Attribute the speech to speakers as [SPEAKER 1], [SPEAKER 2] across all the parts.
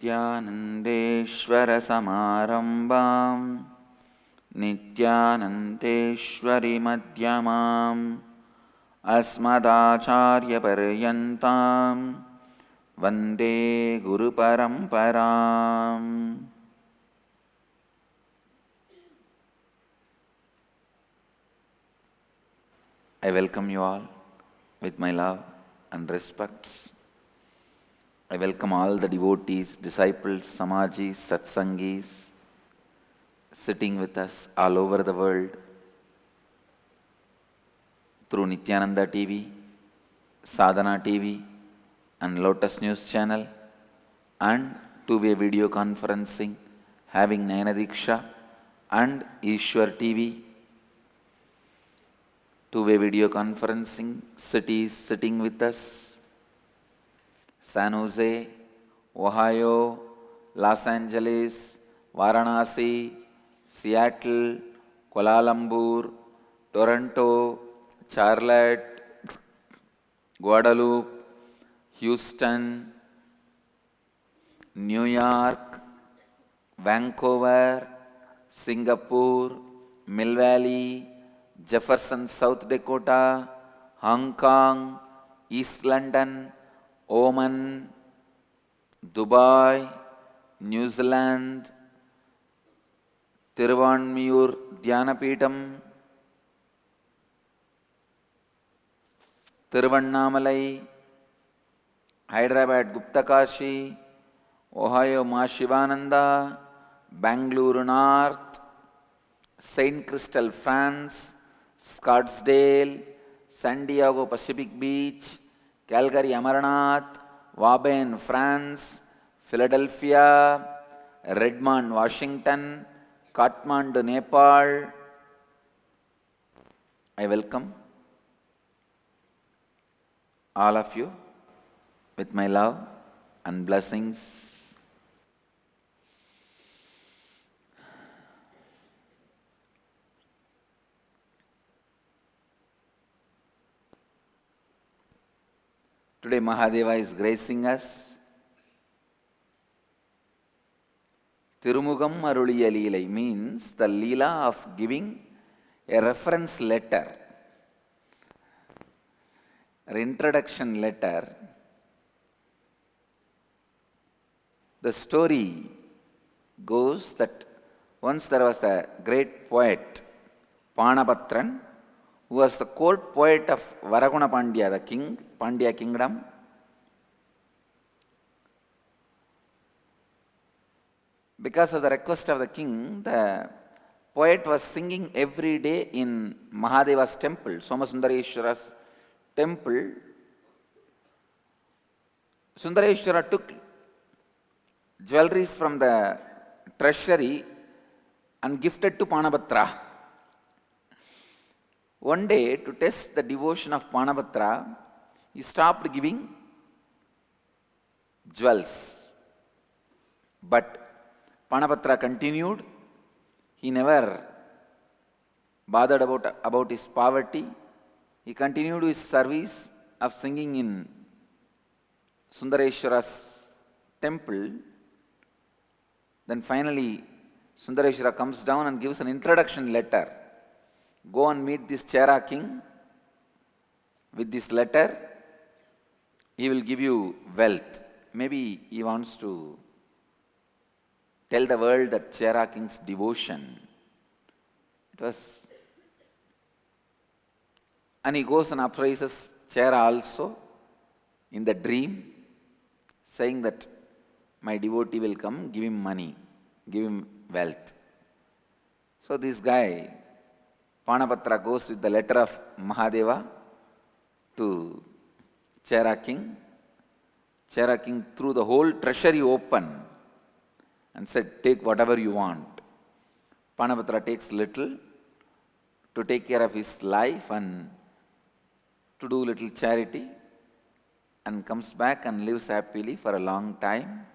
[SPEAKER 1] नित्यानन्देश्वरसमारम्भां नित्यानन्देश्वरिमध्यमाम् अस्मदाचार्यपर्यन्तां वन्दे गुरुपरम्पराम्. I welcome you all with my love and respects. I welcome all the devotees, disciples, samajis, satsangis sitting with us all over the world through Nityananda TV, Sadhana TV and Lotus News channel and two-way video conferencing having Nayana Diksha and Ishwar TV. Two-way video conferencing cities sitting with us: San Jose, Ohio, Los Angeles, Varanasi, Seattle, Kuala Lumpur, Toronto, Charlotte, Guadeloupe, Houston, New York, Vancouver, Singapore, Mill Valley, Jefferson, South Dakota, Hong Kong, East London, Oman, Dubai, New Zealand, Tiruvanmiyur Dhyanapitham, Tiruvannamalai, Hyderabad Guptakashi, Ohio Ma Shivananda, Bangalore North, Saint Crystal, France, Scottsdale, San Diego Pacific Beach, Calgary Amarnath, Waben, France, Philadelphia, Redmond, Washington, Kathmandu, Nepal. I welcome all of you with my love and blessings. Today Mahadeva is gracing us. Tirumugam Aruliya Leelai means the Leela of giving a reference letter, an introduction letter. The story goes that once there was a great poet, Panapatran, who was the court poet of Varaguna Pandya, the king, Pandya kingdom. Because of the request of the king, the poet was singing every day in Mahadeva's temple, Somasundareshwara's temple. Sundareshwara took jewelries from the treasury and gifted to Panabhatra. One day, to test the devotion of Panabhatra, he stopped giving jewels. But Panabhatra continued. He never bothered about his poverty. He continued his service of singing in Sundareshwara's temple. Then finally, Sundareshwara comes down and gives an introduction letter. Go and meet this Chera king. With this letter, he will give you wealth. Maybe he wants to tell the world that Chera king's devotion. And he goes and appraises Chera also in the dream, saying that my devotee will come, give him money, give him wealth. So this guy, Panapatra, goes with the letter of Mahadeva to Chera king. Chera king threw the whole treasury open and said, take whatever you want. Panapatra takes little to take care of his life and to do little charity, and comes back and lives happily for a long time.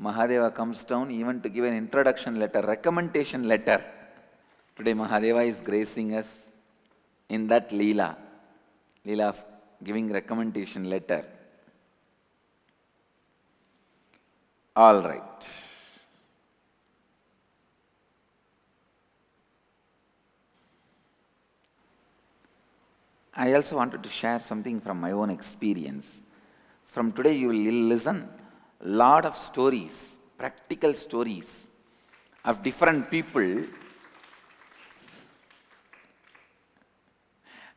[SPEAKER 1] Mahadeva comes down even to give an introduction letter, recommendation letter. Today Mahadeva is gracing us in that Leela of giving recommendation letter. All right. I also wanted to share something from my own experience. From today, you will listen a lot of stories, practical stories of different people,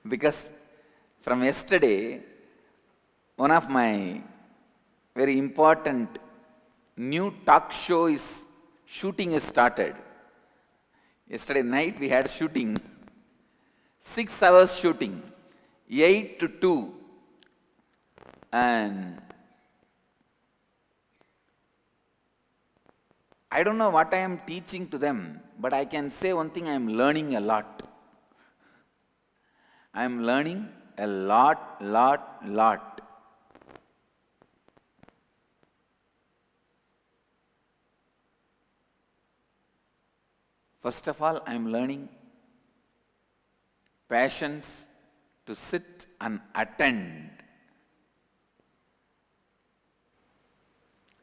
[SPEAKER 1] because from yesterday, one of my very important new talk show is shooting is started. Yesterday night we had shooting, 6 hours shooting, 8 to 2, and I don't know what I am teaching to them, but I can say one thing: I am learning a lot. I am learning a lot. First of all, I am learning patience to sit and attend.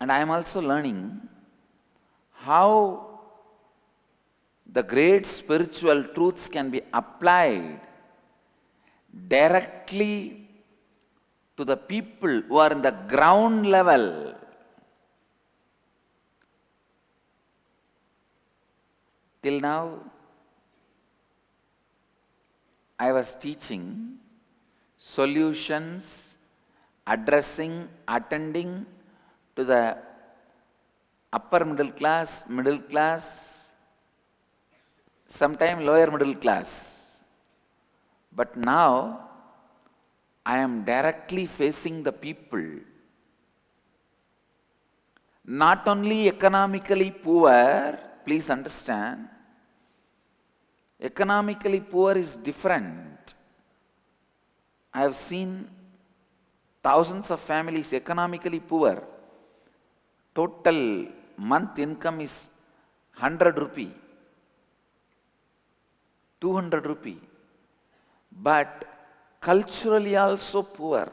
[SPEAKER 1] And I am also learning how the great spiritual truths can be applied directly to the people who are in the ground level. Till now, I was teaching solutions, addressing, attending to the upper middle class, sometimes lower middle class. But now, I am directly facing the people. Not only economically poor, please understand, economically poor is different. I have seen thousands of families economically poor. Total month income is 100 rupee, 200 rupee, but culturally also poor.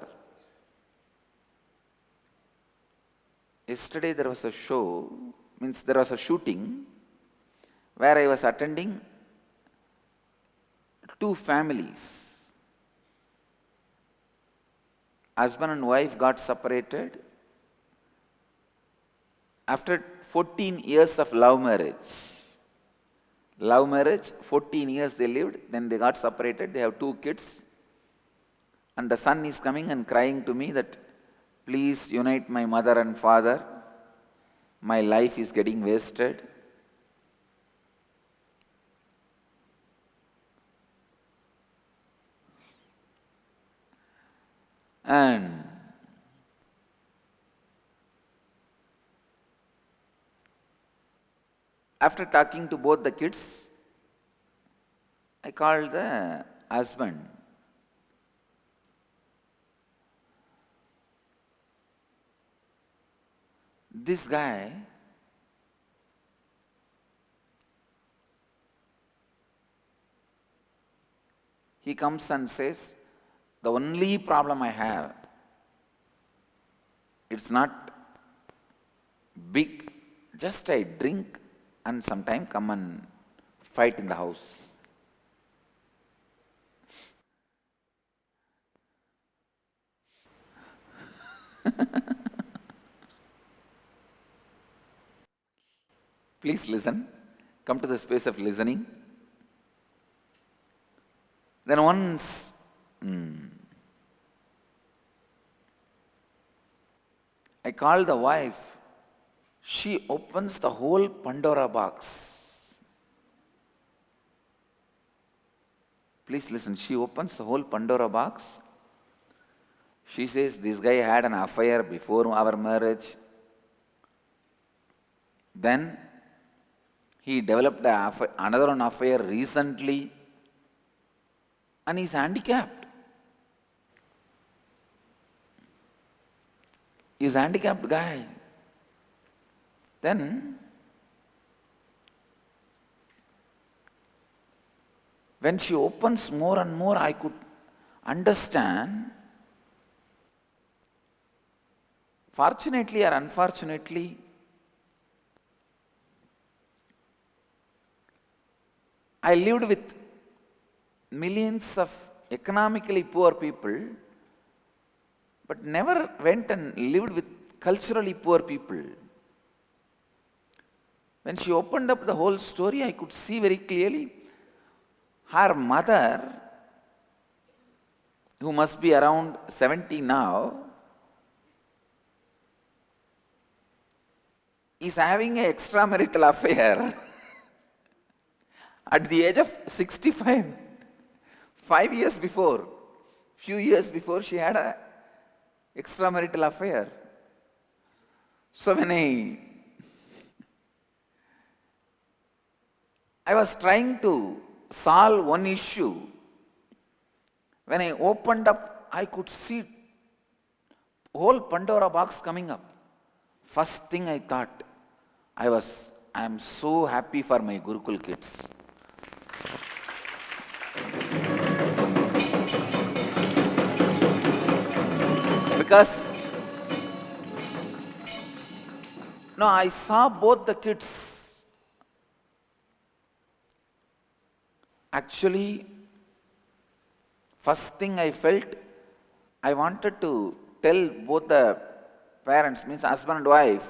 [SPEAKER 1] Yesterday there was a show, there was a shooting where I was attending 2 families. Husband and wife got separated after 14 years of love marriage. Love marriage, 14 years they lived, then they got separated, they have 2 kids. And the son is coming and crying to me that, please unite my mother and father. My life is getting wasted. And after talking to both the kids, I called the husband. This guy, he comes and says, the only problem I have, it's not big, just I drink and sometime come and fight in the house. Please listen. Come to the space of listening. Then once I call the wife, she opens the whole Pandora box. Please listen, she opens the whole Pandora box. She says, this guy had an affair before our marriage. Then he developed another affair recently, and he's handicapped. He's a handicapped guy. Then, when she opens more and more, I could understand Fortunately or unfortunately, I lived with millions of economically poor people, but never went and lived with culturally poor people. When she opened up the whole story, I could see very clearly her mother, who must be around 70 now, is having an extramarital affair at the age of 65. 5 years before, few years before, she had a extramarital affair. So when I was trying to solve one issue, when I opened up, I could see whole Pandora box coming up. First thing I thought, I am so happy for my Gurukul kids. Because no, I saw both the kids. Actually, first thing I felt, I wanted to tell both the parents, means husband and wife,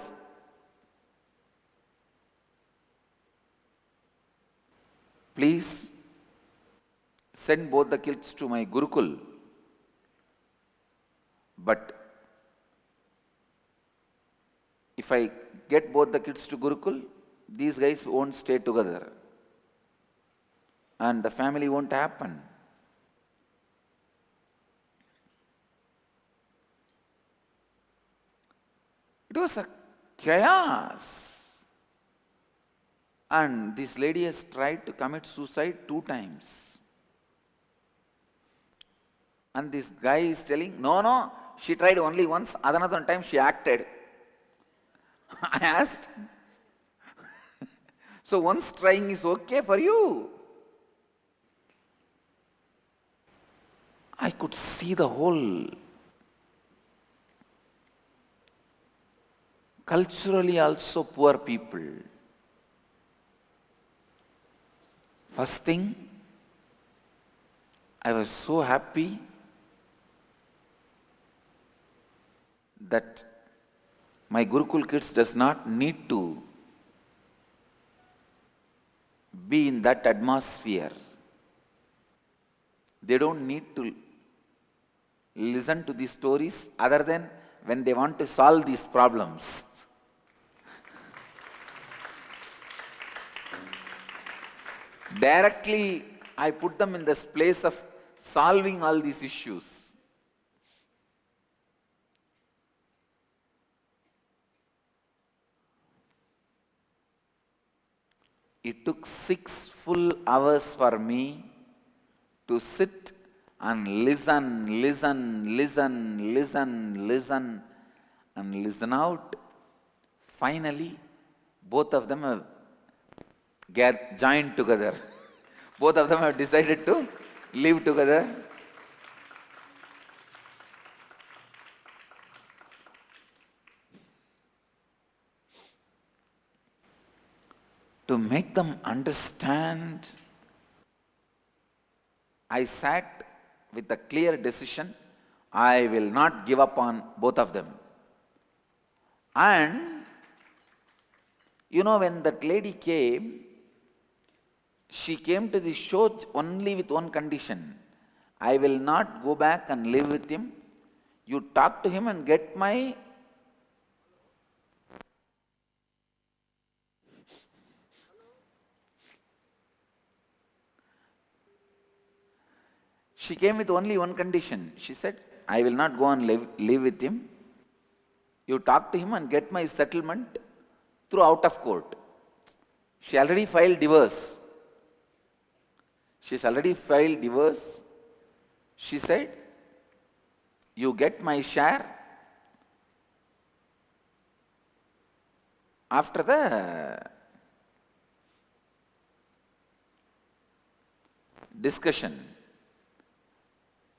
[SPEAKER 1] please send both the kids to my Gurukul. But if I get both the kids to Gurukul, these guys won't stay together. And the family won't happen. It was a chaos. And this lady has tried to commit suicide 2 times. And this guy is telling, no, she tried only once, another time she acted. I asked, so once trying is okay for you? I could see the whole culturally also poor people. First thing, I was so happy that my Gurukul kids does not need to be in that atmosphere. They don't need to listen to these stories other than when they want to solve these problems. Directly, I put them in this place of solving all these issues. It took 6 full hours for me to sit and listen and listen out. Finally, both of them have joined together. Both of them have decided to live together. To make them understand, I sat with a clear decision, I will not give up on both of them. And, when that lady came, she came to the show only with one condition. I will not go back and live with him. You talk to him and get my She came with only one condition. She said, I will not go and live with him. You talk to him and get my settlement through out of court. She already filed divorce. She's already filed divorce. She said, you get my share after the discussion.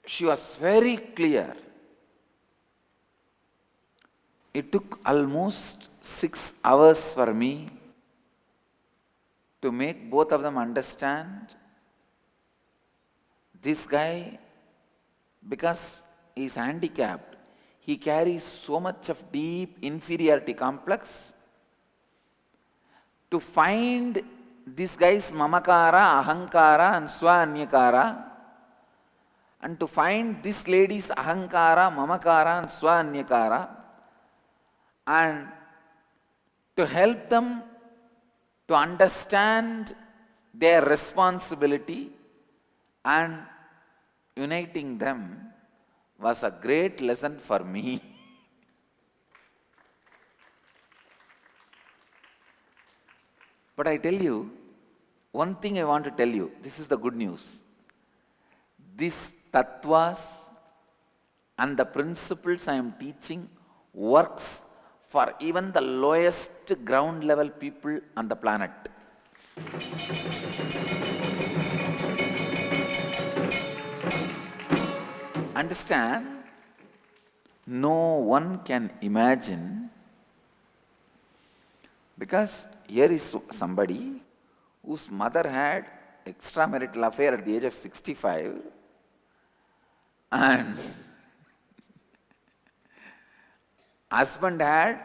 [SPEAKER 1] She was very clear. It took almost 6 hours for me to make both of them understand this guy, because he is handicapped, he carries so much of deep inferiority complex. To find this guy's mamakara, ahankara and swa-anyakara, and to find this lady's ahankara, mamakara and swa-anyakara, and to help them to understand their responsibility and uniting them was a great lesson for me. But I tell you, one thing I want to tell you, this is the good news. These tattvas and the principles I am teaching works for even the lowest ground level people on the planet. Understand, no one can imagine, because here is somebody whose mother had extramarital affair at the age of 65 and husband had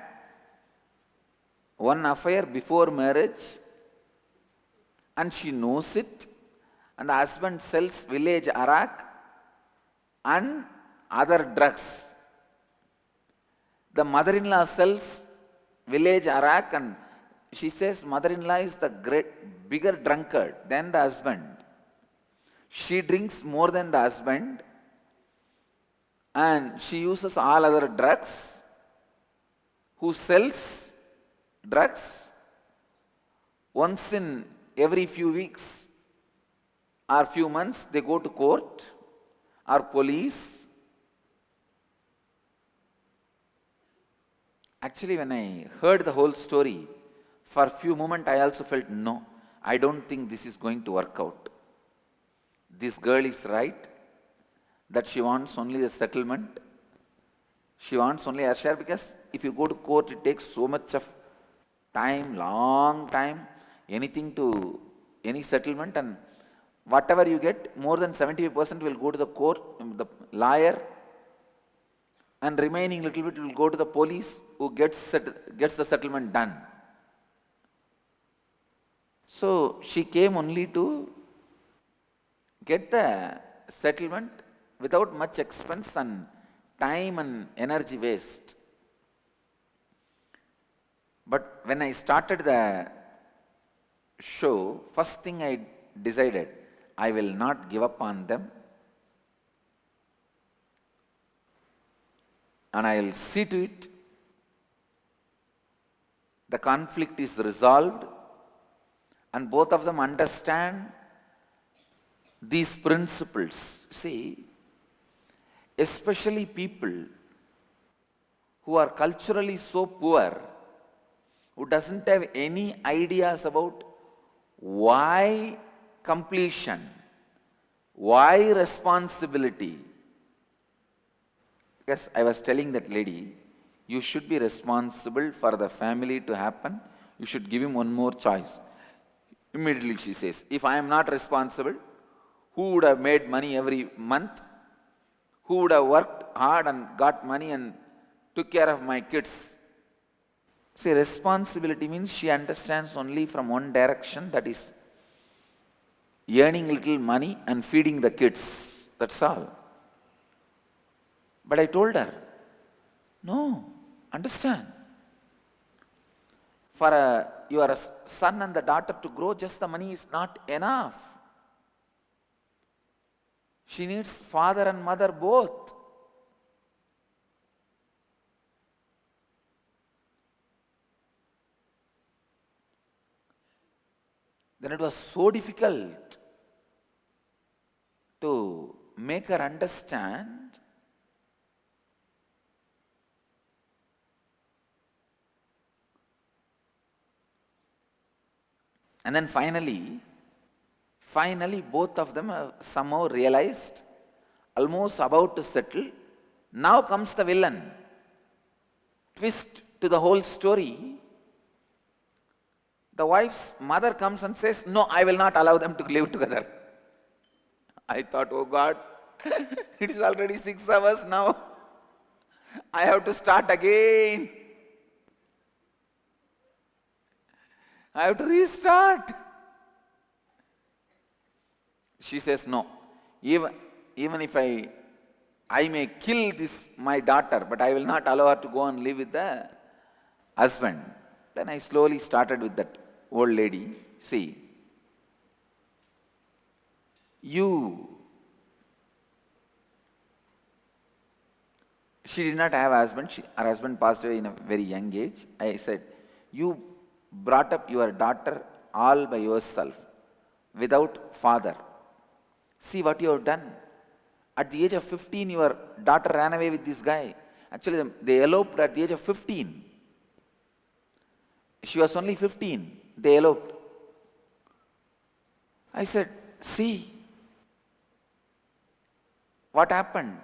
[SPEAKER 1] one affair before marriage and she knows it, and the husband sells village arak and other drugs. The mother-in-law sells village arak and she says mother-in-law is the bigger drunkard than the husband. She drinks more than the husband and she uses all other drugs. Who sells drugs once in every few weeks or few months they go to court or police. Actually, when I heard the whole story, for a few moments I also felt, no, I don't think this is going to work out. This girl is right, that she wants only the settlement. She wants only her share, because if you go to court, it takes so much of time, long time, anything to any settlement, and whatever you get, more than 75% will go to the court, the lawyer, and remaining little bit will go to the police who gets the settlement done. So she came only to get the settlement without much expense and time and energy waste. But when I started the show, first thing I decided, I will not give up on them and I will see to it the conflict is resolved and both of them understand these principles. See, especially people who are culturally so poor, who doesn't have any ideas about why completion, why responsibility. Because I was telling that lady, you should be responsible for the family to happen, you should give him one more choice. Immediately she says, if I am not responsible, who would have made money every month? Who would have worked hard and got money and took care of my kids? See, responsibility means she understands only from one direction, that is earning little money and feeding the kids. That's all. But I told her, no, understand. For your son and the daughter to grow, just the money is not enough. She needs father and mother both. Then it was so difficult to make her understand. And then finally both of them have somehow realized, almost about to settle. Now comes the villain. twist to the whole story, the wife's mother comes and says, "No, I will not allow them to live together." I thought, oh God, it is already 6 hours now. I have to start again. I have to restart. She says, "No, even if I may kill my daughter, but I will not allow her to go and live with the husband." Then I slowly started with that old lady. See, she did not have a husband. Her husband passed away in a very young age. I said, "You brought up your daughter all by yourself, without father. See what you have done. At the age of 15, your daughter ran away with this guy. Actually, they eloped at the age of 15. She was only 15. They eloped." I said, "See what happened.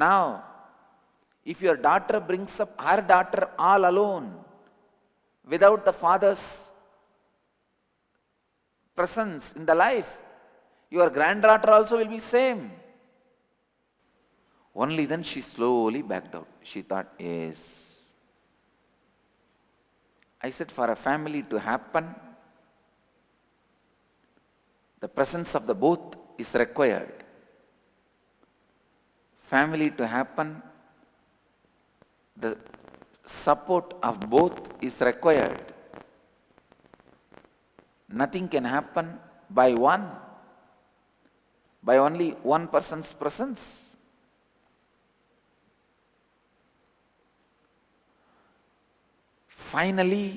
[SPEAKER 1] Now, if your daughter brings up her daughter all alone, without the father's presence in the life, your granddaughter also will be same." Only then she slowly backed out. She thought, yes. I said, for a family to happen, the presence of the both is required. Family to happen, the support of both is required. Nothing can happen by only one person's presence. Finally,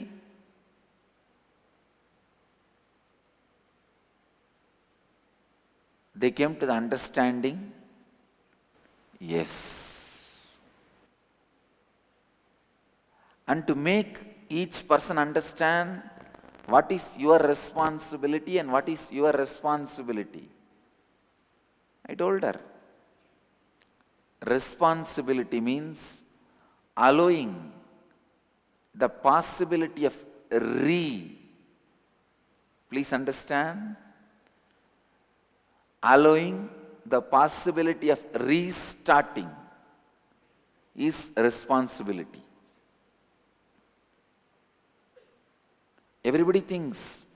[SPEAKER 1] they came to the understanding, yes. And to make each person understand what is your responsibility and what is your responsibility, I told her, responsibility means allowing the possibility of please understand, allowing the possibility of restarting is responsibility. Everybody thinks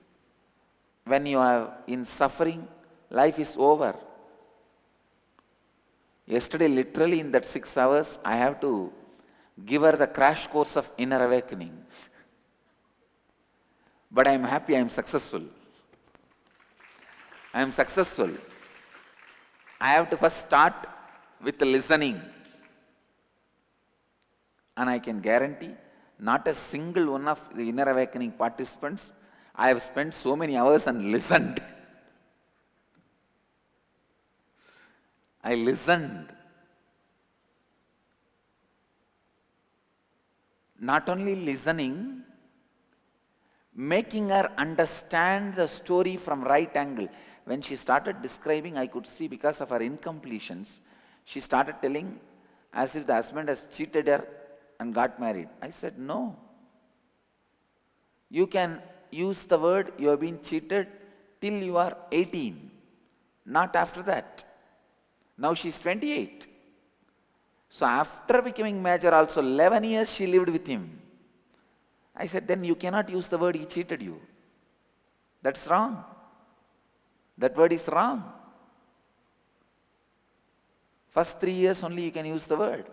[SPEAKER 1] when you are in suffering, life is over. Yesterday, literally in that 6 hours, I have to give her the crash course of inner awakening. But I am happy, I am successful. I am successful. I have to first start with listening. And I can guarantee, not a single one of the inner awakening participants, I have spent so many hours and listened. I listened. Not only listening, making her understand the story from right angle. When she started describing, I could see because of her incompletions, she started telling as if the husband has cheated her and got married. I said, no. You can use the word you have been cheated till you are 18, not after that. Now she is 28. So after becoming major also, 11 years she lived with him. I said, then you cannot use the word he cheated you. That's wrong. That word is wrong. First 3 years only you can use the word.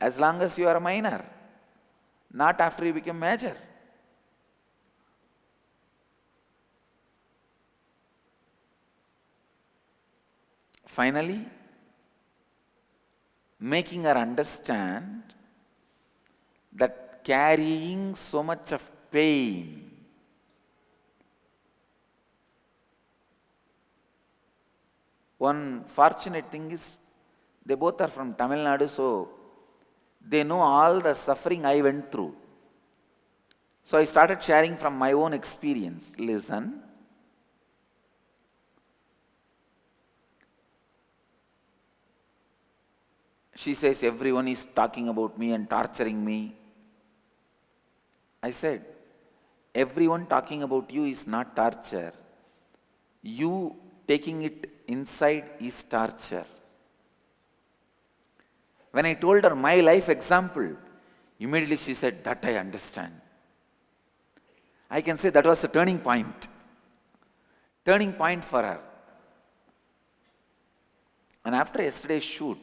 [SPEAKER 1] As long as you are a minor, not after you become major. Finally, making her understand that carrying so much of pain, one fortunate thing is they both are from Tamil Nadu, so they know all the suffering I went through. So I started sharing from my own experience. Listen. She says, everyone is talking about me and torturing me. I said, everyone talking about you is not torture. You taking it inside is torture. When I told her my life example, immediately she said, that I understand. I can say that was the turning point. Turning point for her. And after yesterday's shoot,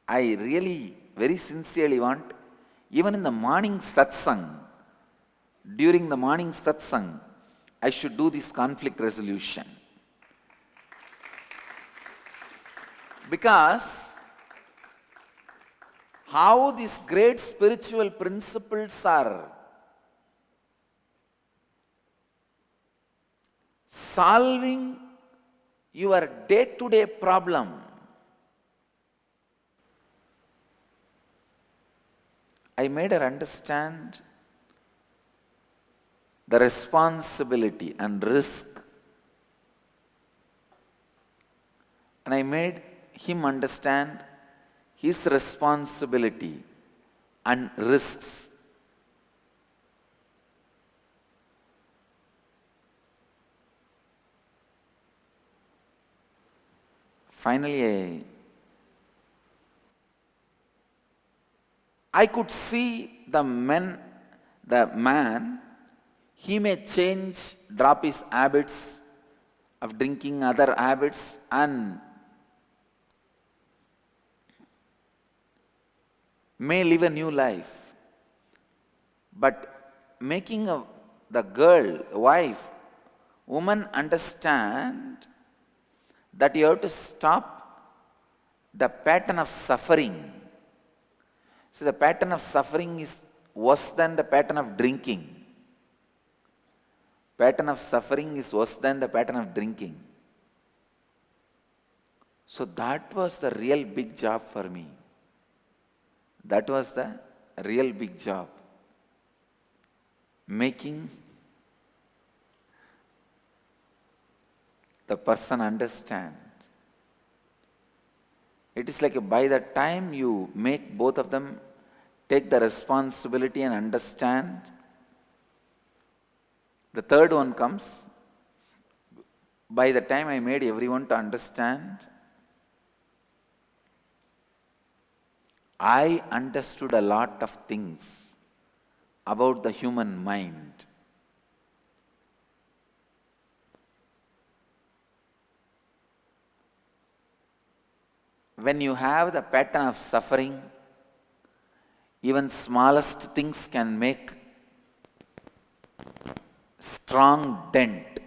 [SPEAKER 1] I really very sincerely want, even in the morning satsang, during the morning satsang, I should do this conflict resolution. Because how these great spiritual principles are solving your day-to-day problem. I made her understand the responsibility and risk. And I made him understand his responsibility and risks. Finally, I could see the man, he may change, drop his habits of drinking, other habits, and may live a new life. But making the girl, wife, woman understand that you have to stop the pattern of suffering. So the pattern of suffering is worse than the pattern of drinking. Pattern of suffering is worse than the pattern of drinking. So that was the real big job for me. That was the real big job. Making the person understand. It is like by the time you make both of them take the responsibility and understand, the third one comes. By the time I made everyone to understand, I understood a lot of things about the human mind. When you have the pattern of suffering, even smallest things can make strong dent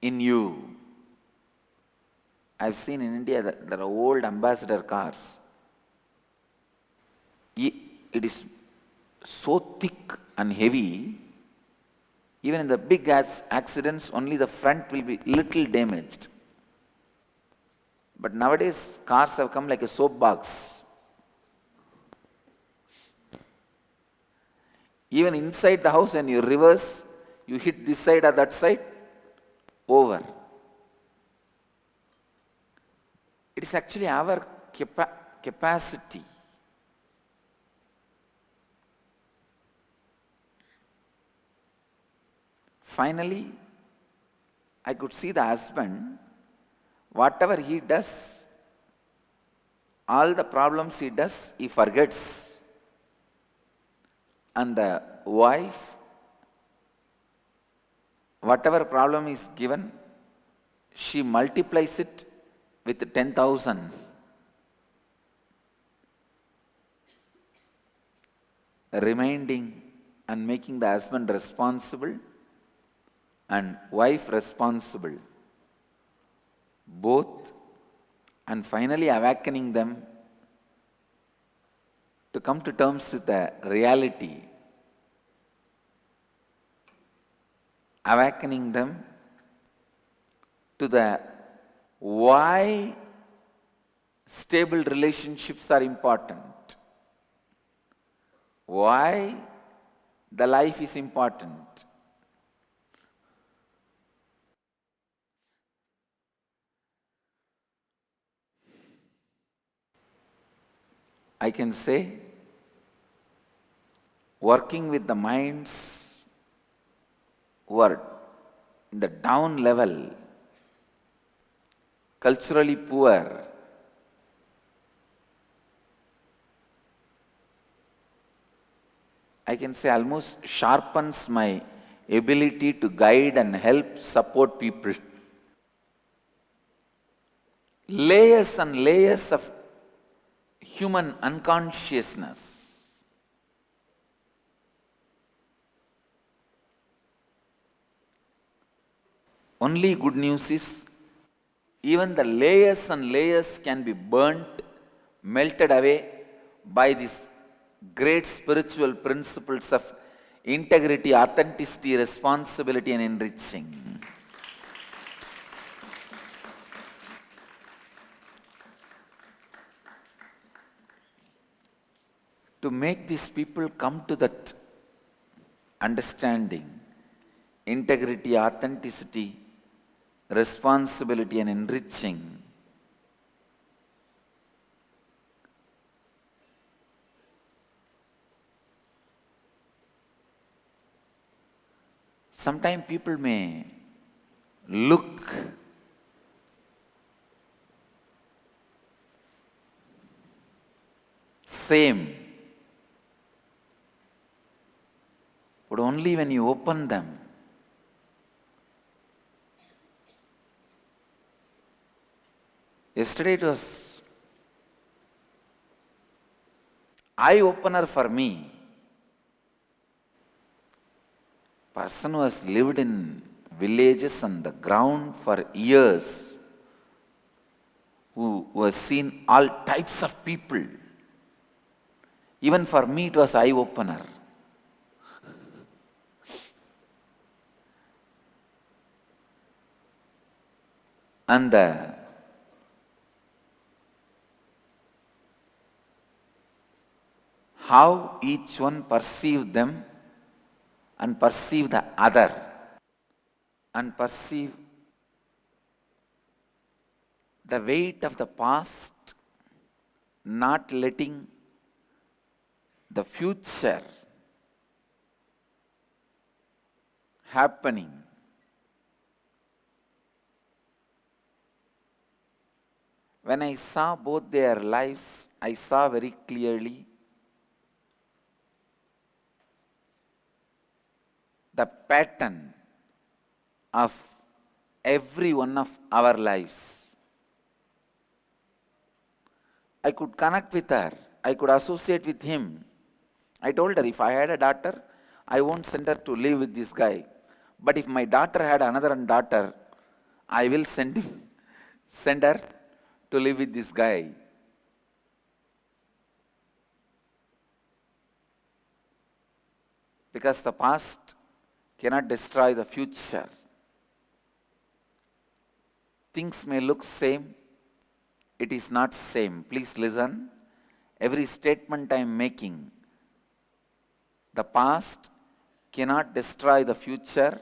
[SPEAKER 1] in you. I've seen in India that there are old ambassador cars. It is so thick and heavy, even in the big accidents, only the front will be little damaged. But nowadays, cars have come like a soap box. Even inside the house, when you reverse, you hit this side or that side, over. It is actually our capacity. Finally, I could see the husband, whatever he does, all the problems he does, he forgets. And the wife, whatever problem is given, she multiplies it with 10,000. Reminding and making the husband responsible and wife responsible. Both, and finally awakening them to come to terms with the reality. Awakening them to the why stable relationships are important. Why the life is important. I can say, working with the minds who are in the down level, culturally poor, I can say almost sharpens my ability to guide and help support people. Layers and layers of human unconsciousness. Only good news is, even the layers and layers can be burnt, melted away by these great spiritual principles of integrity, authenticity, responsibility, and enriching. To make these people come to that understanding, integrity, authenticity, responsibility, and enriching, sometimes people may look same, but only when you open them, yesterday it was eye-opener for me. Person who has lived in villages on the ground for years, who has seen all types of people. Even for me it was eye-opener. And how each one perceived them and perceive the other, and perceive the weight of the past, not letting the future happening. When I saw both their lives, I saw very clearly the pattern of every one of our lives. I could connect with her. I could associate with him. I told her, if I had a daughter, I won't send her to live with this guy. But if my daughter had another daughter, I will send her to live with this guy. Because the past cannot destroy the future. Things may look same, it is not same. Please listen. Every statement I am making, the past cannot destroy the future.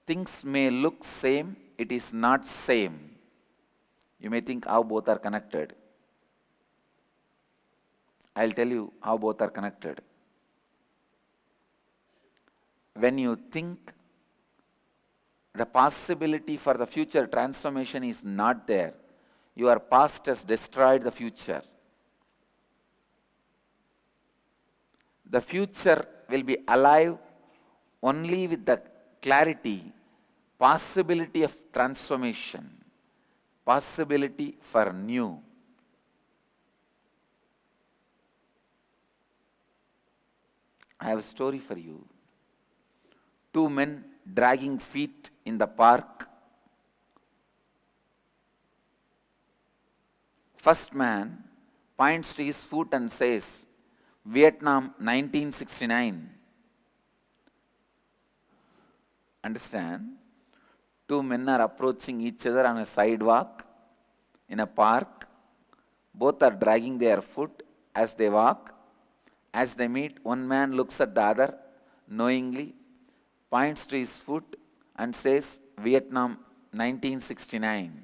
[SPEAKER 1] Things may look same, it is not same. You may think how both are connected. I'll tell you how both are connected. When you think the possibility for the future transformation is not there, your past has destroyed the future. The future will be alive only with the clarity, possibility of transformation, possibility for new. I have a story for you. Two men dragging feet in the park. First man points to his foot and says, Vietnam 1969. Understand? Two men are approaching each other on a sidewalk in a park. Both are dragging their foot as they walk. As they meet, one man looks at the other knowingly, points to his foot and says, Vietnam 1969.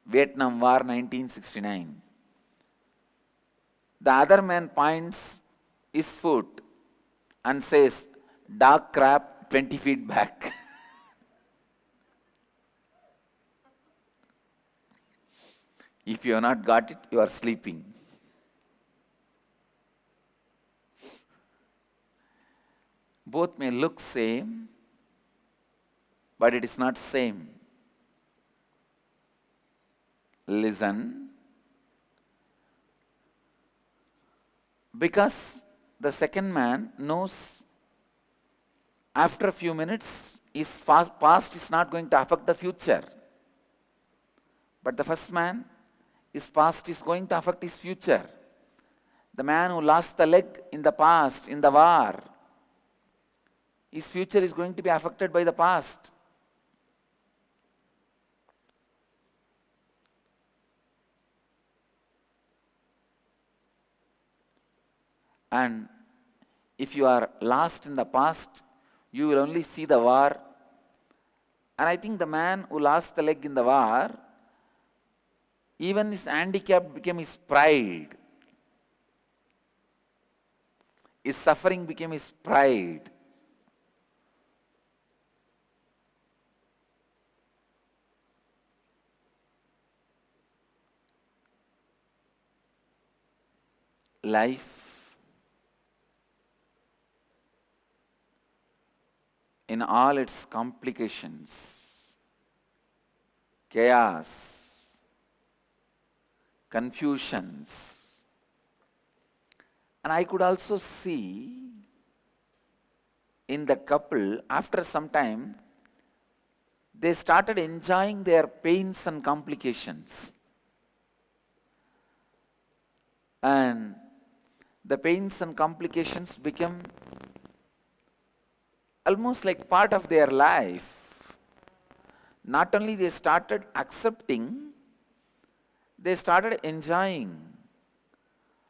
[SPEAKER 1] Vietnam War 1969. The other man points his foot and says, "Dog crab 20 feet back." If you have not got it, you are sleeping. Both may look same, but it is not same. Listen, because the second man knows after a few minutes his past is not going to affect the future. But the first man, his past is going to affect his future. The man who lost the leg in the past, in the war, his future is going to be affected by the past. And if you are lost in the past, you will only see the war. And I think the man who lost the leg in the war, even his handicap became his pride. His suffering became his pride. Life in all its complications, chaos, confusions. And I could also see in the couple, after some time, they started enjoying their pains and complications. And the pains and complications became almost like part of their life. Not only they started accepting, they started enjoying.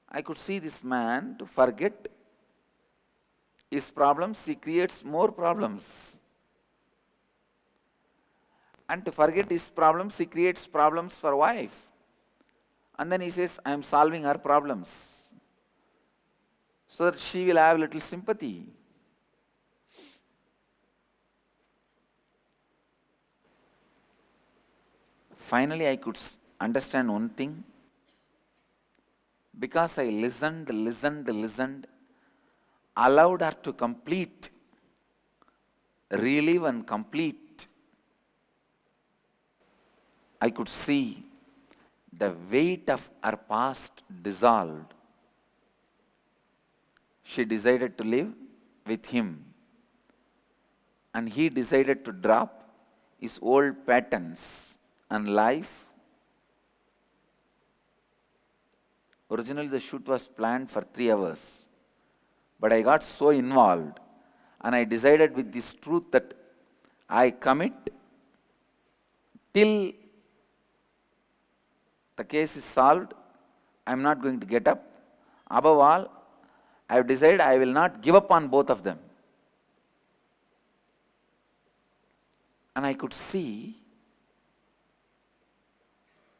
[SPEAKER 1] I could see this man to forget his problems, he creates more problems. And to forget his problems, he creates problems for wife. And then he says, I am solving her problems, so that she will have little sympathy. Finally, I could understand one thing. Because I listened, allowed her to complete, relive and complete, I could see the weight of her past dissolved. She decided to live with him, and he decided to drop his old patterns and life. Originally the shoot was planned for 3 hours, but I got so involved and I decided with this truth that I commit till the case is solved. I am not going to get up. Above all, I have decided I will not give up on both of them. And I could see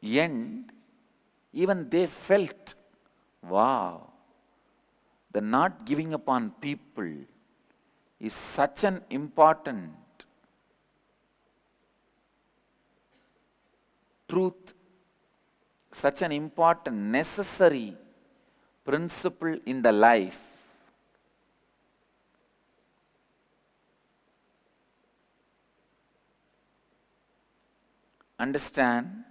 [SPEAKER 1] end, even they felt, wow, the not giving up on people is such an important truth, such an important, necessary principle in the life. Understand?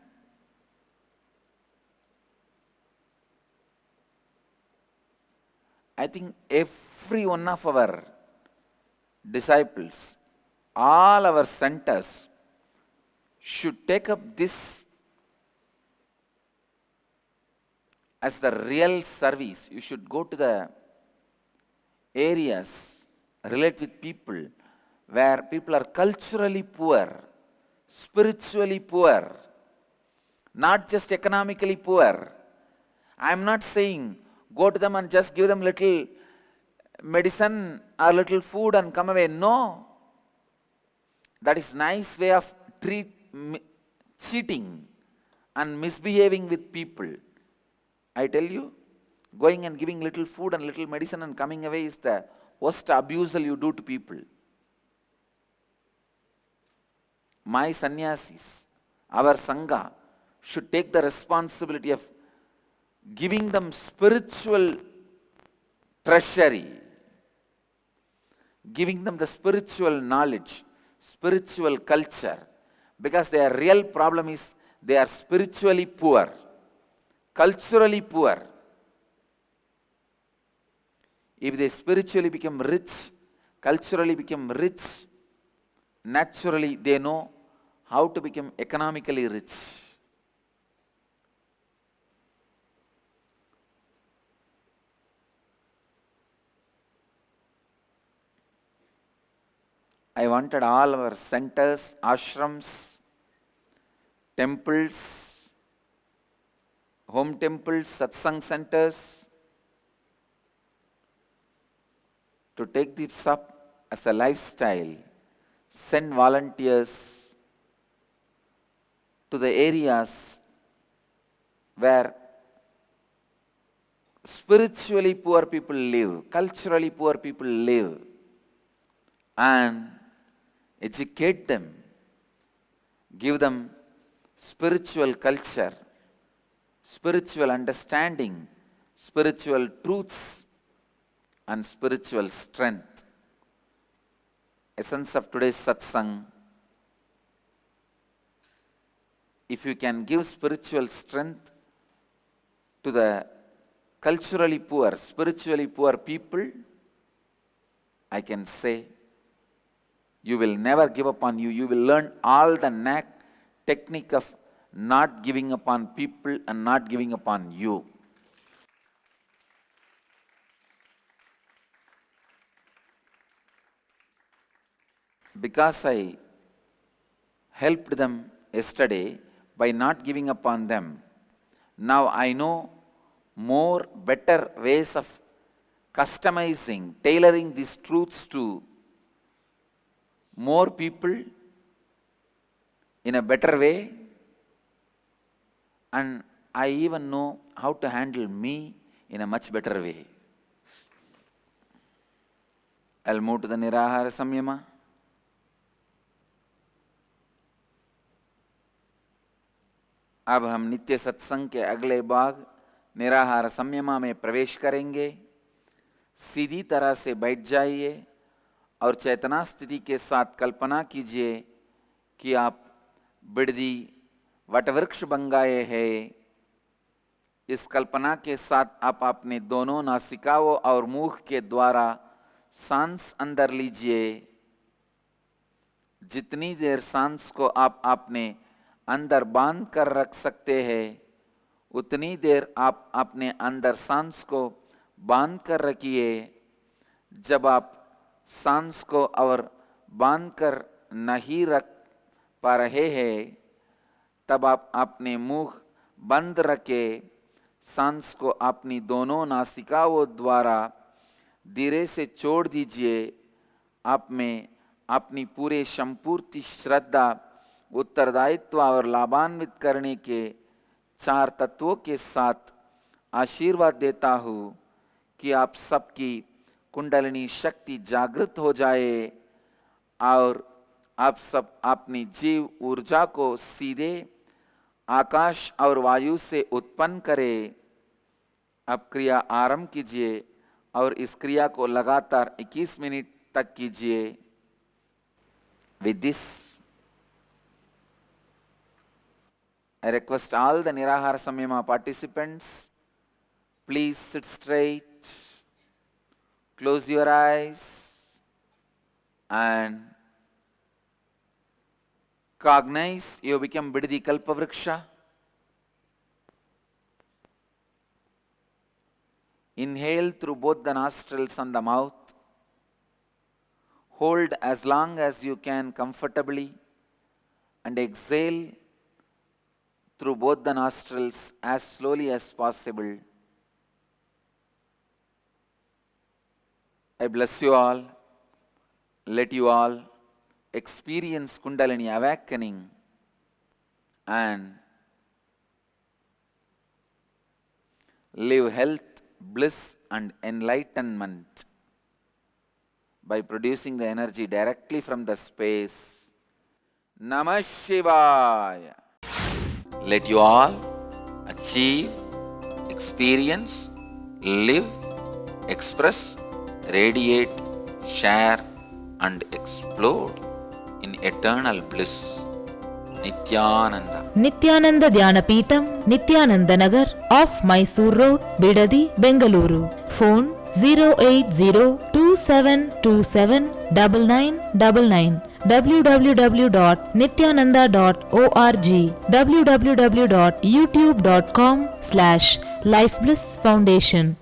[SPEAKER 1] I think every one of our disciples, all our centers should take up this as the real service. You should go to the areas, relate with people where people are culturally poor, spiritually poor, not just economically poor. I am not saying go to them and just give them little medicine or little food and come away. No. That is nice way of cheating and misbehaving with people. I tell you, Going and giving little food and little medicine and coming away is the worst abusal you do to people. My sannyasis, our Sangha, should take the responsibility of giving them spiritual treasury, giving them the spiritual knowledge, spiritual culture, because their real problem is they are spiritually poor, culturally poor. If they spiritually become rich, culturally become rich, naturally they know how to become economically rich. I wanted all our centers, ashrams, temples, home temples, satsang centers to take this up as a lifestyle, send volunteers to the areas where spiritually poor people live, culturally poor people live, and educate them, give them spiritual culture, spiritual understanding, spiritual truths, and spiritual strength. Essence of today's satsang. If you can give spiritual strength to the culturally poor, spiritually poor people, I can say you will never give up on you. You will learn all the technique of not giving up on people and not giving up on you. Because I helped them yesterday by not giving up on them, now I know more better ways of customizing, tailoring these truths to more people in a better way, and I even know how to handle me in a much better way. I'll move to the Nirahara Samyama. अब हम नित्य सत्संग के अगले भाग निराहार संयमा में प्रवेश करेंगे। सीधी तरह से बैठ जाइए और चेतना स्थिति के साथ कल्पना कीजिए कि आप बिड़दी वटवृक्ष बन गए हैं। इस कल्पना के साथ आप अपने दोनों नासिकाओं और मुख के द्वारा सांस अंदर लीजिए। जितनी देर सांस को आप अपने अंदर बांध कर रख सकते हैं, उतनी देर आप अपने अंदर सांस को बांध कर रखिए। जब आप सांस को और बांध कर नहीं रख पा रहे हैं, तब आप अपने मुंह बंद रखे सांस को अपनी दोनों नासिकाओं द्वारा धीरे से छोड़ दीजिए। आप में अपनी पूरे संपूर्ण श्रद्धा, उत्तरदायित्व और लाभान्वित करने के 4 तत्वों के साथ आशीर्वाद देता हूँ कि आप सबकी कुंडलिनी शक्ति जागृत हो जाए और आप सब अपनी जीव ऊर्जा को सीधे आकाश और वायु से उत्पन्न करें। अब क्रिया आरंभ कीजिए और इस क्रिया को लगातार 21 मिनट तक कीजिए। With this, I request all the Nirahara Samyama participants, please sit straight, close your eyes, and cognize you become Biddi Kalpavriksha. Inhale through both the nostrils and the mouth. Hold as long as you can comfortably and exhale through both the nostrils as slowly as possible. I bless you all. Let you all experience Kundalini awakening and live health, bliss and enlightenment by producing the energy directly from the space. Namah Shivaya. Let you all achieve, experience, live, express, radiate, share and explode in eternal bliss. Nityananda.
[SPEAKER 2] Nityananda Dhyanapitham, Nityananda Nagar, off Mysore Road, Bidadi, Bengaluru. Phone 08027279999. www.nityananda.org. www.youtube.com/Life Bliss Foundation.